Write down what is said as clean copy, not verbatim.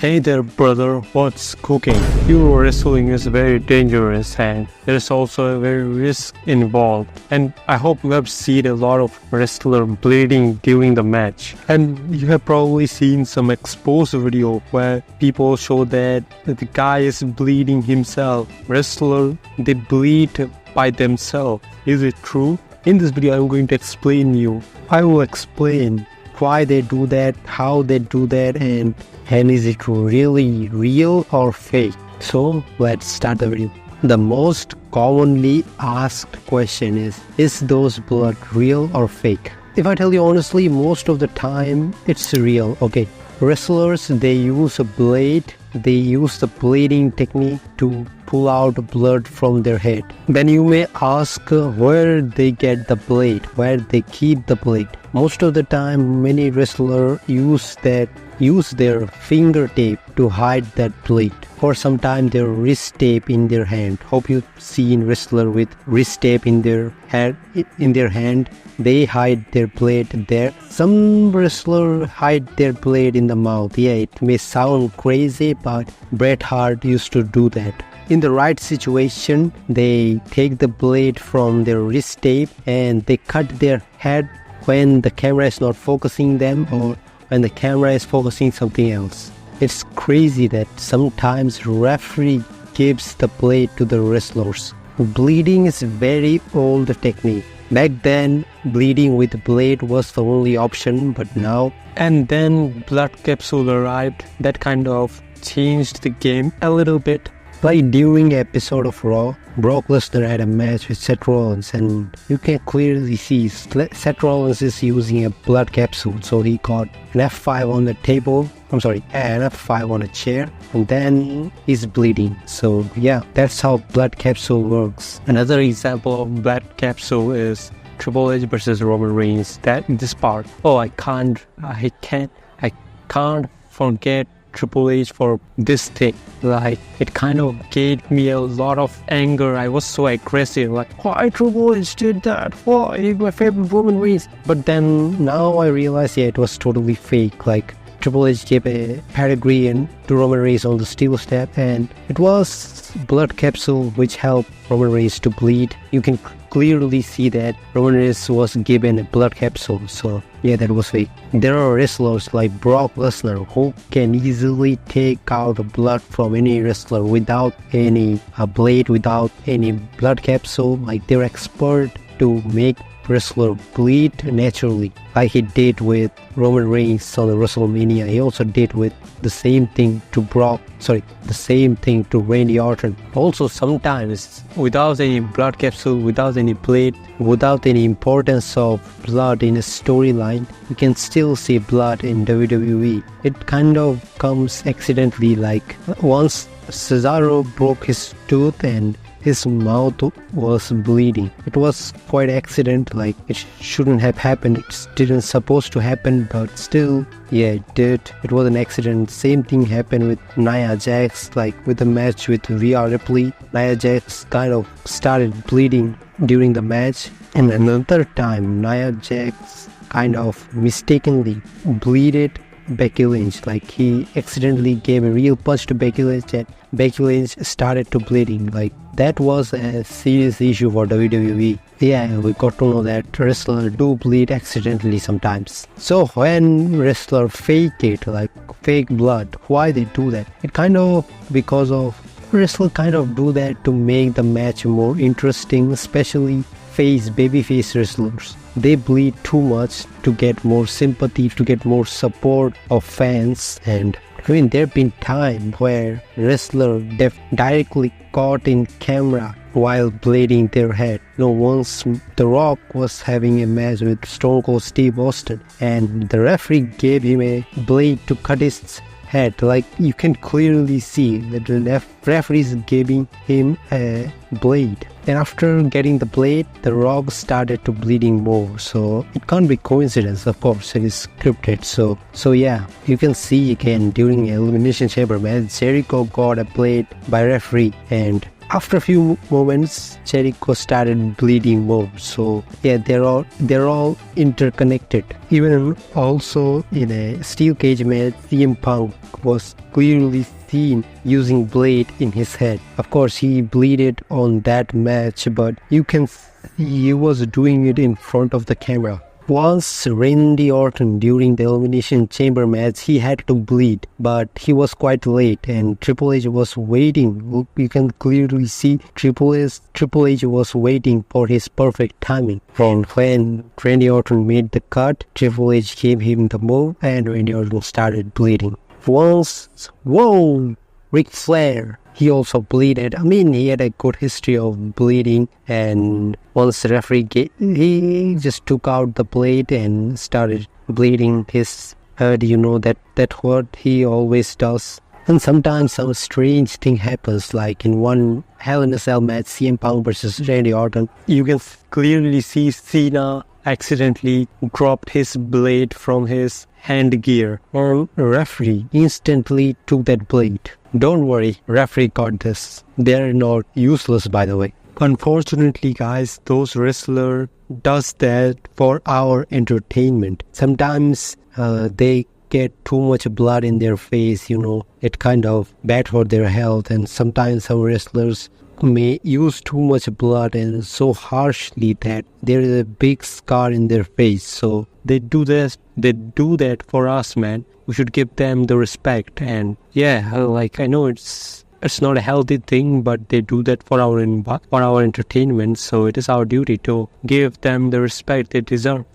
Hey there brother, what's cooking? Pure wrestling is very dangerous and there is also a very risk involved, and I hope you have seen a lot of wrestler bleeding during the match, and you have probably seen some exposed video where people show that the guy is bleeding himself. Wrestler, they bleed by themselves. Is it true? In this video I'm going to explain you. I will explain why they do that, how they do that, and is it really real or fake? So let's start the video. The most commonly asked question is those blood real or fake? If I tell you honestly, most of the time it's real. Okay, wrestlers, they use a blade, they use the bleeding technique to pull out blood from their head. Then you may ask where they get the blade, where they keep the blade. Most of the time many wrestlers use their finger tape to hide that blade, or sometimes their wrist tape in their hand. Hope you've seen wrestler with wrist tape in their hand. They hide their blade there. Some wrestlers hide their blade in the mouth. Yeah, it may sound crazy, but Bret Hart used to do that. In the right situation, they take the blade from their wrist tape and they cut their head when the camera is not focusing them or when the camera is focusing something else. It's crazy that sometimes referee gives the blade to the wrestlers. Bleeding is a very old technique. Back then, bleeding with blade was the only option, but now... And then blood capsule arrived. That kind of changed the game a little bit. Like during an episode of Raw, Brock Lesnar had a match with Seth Rollins, and you can clearly see Seth Rollins is using a blood capsule. So he got an F5 on the table, an F5 on a chair, and then he's bleeding. So yeah, that's how blood capsule works. Another example of blood capsule is Triple H versus Roman Reigns. This part, I can't forget Triple H for this thing. Like, it kind of gave me a lot of anger. I was so aggressive, like, why Triple H did that? Why my favorite Roman Reigns? But then now I realize, yeah, it was totally fake. Like, Triple H gave a pedigree to Roman Reigns on the steel step, and it was blood capsule which helped Roman Reigns to bleed. You can clearly see that Roman Reigns was given a blood capsule. So yeah, that was fake. There are wrestlers like Brock Lesnar who can easily take out the blood from any wrestler without any blade, without any blood capsule. Like, they're expert to make wrestler bleed naturally, like he did with Roman Reigns on the WrestleMania. He also did with the same thing to Randy Orton. Also, sometimes without any blood capsule, without any blade, without any importance of blood in a storyline, you can still see blood in WWE. It kind of comes accidentally, like once Cesaro broke his tooth and his mouth was bleeding. It was quite accident, like it shouldn't have happened. It didn't supposed to happen, but still, yeah, it did. It was an accident. Same thing happened with Nia Jax, like with the match with Rhea Ripley. Nia Jax kind of started bleeding during the match, and another time Nia Jax kind of mistakenly bleeded Becky Lynch. Like, he accidentally gave a real punch to Becky Lynch and Becky Lynch started to bleeding. Like, that was a serious issue for WWE. Yeah, we got to know that wrestlers do bleed accidentally sometimes. So when wrestlers fake it, like fake blood, why they do that? It kind of because of wrestlers kind of do that to make the match more interesting, especially babyface wrestlers. They bleed too much to get more sympathy, to get more support of fans. And I mean, there have been times where wrestlers directly caught in camera while bleeding their head. Once The Rock was having a match with Stone Cold Steve Austin, and the referee gave him a blade to cut his head. Like, you can clearly see that the referee is giving him a blade. And after getting the blade, The Rock started to bleeding more. So it can't be coincidence, of course, it is scripted. So yeah, you can see again during Elimination Chamber match, Jericho got a blade by referee, and after a few moments, Jericho started bleeding more. So yeah, they're all interconnected. Even also in a steel cage match, CM Punk was clearly seen using blade in his head. Of course, he bleeded on that match, but you can see he was doing it in front of the camera. Once Randy Orton, during the Elimination Chamber match, he had to bleed, but he was quite late and Triple H was waiting. You can clearly see Triple H was waiting for his perfect timing. And when Randy Orton made the cut, Triple H gave him the move and Randy Orton started bleeding. Once, whoa, Ric Flair, he also bleeded. I mean, he had a good history of bleeding, and once the referee he just took out the blade and started bleeding his head. You know, that's what he always does. And sometimes some strange thing happens, like in one Hell in a Cell match, CM Punk versus Randy Orton. You can clearly see Cena accidentally dropped his blade from his hand gear, and referee instantly took that blade. Don't worry, referee got this. They're not useless, by the way. Unfortunately, guys, those wrestlers does that for our entertainment. Sometimes they get too much blood in their face, you know, it kind of bad for their health, and sometimes some wrestlers may use too much blood and so harshly that there is a big scar in their face. So they do that for us, man. We should give them the respect. And yeah, like, I know it's not a healthy thing, but they do that for our entertainment, so it is our duty to give them the respect they deserve.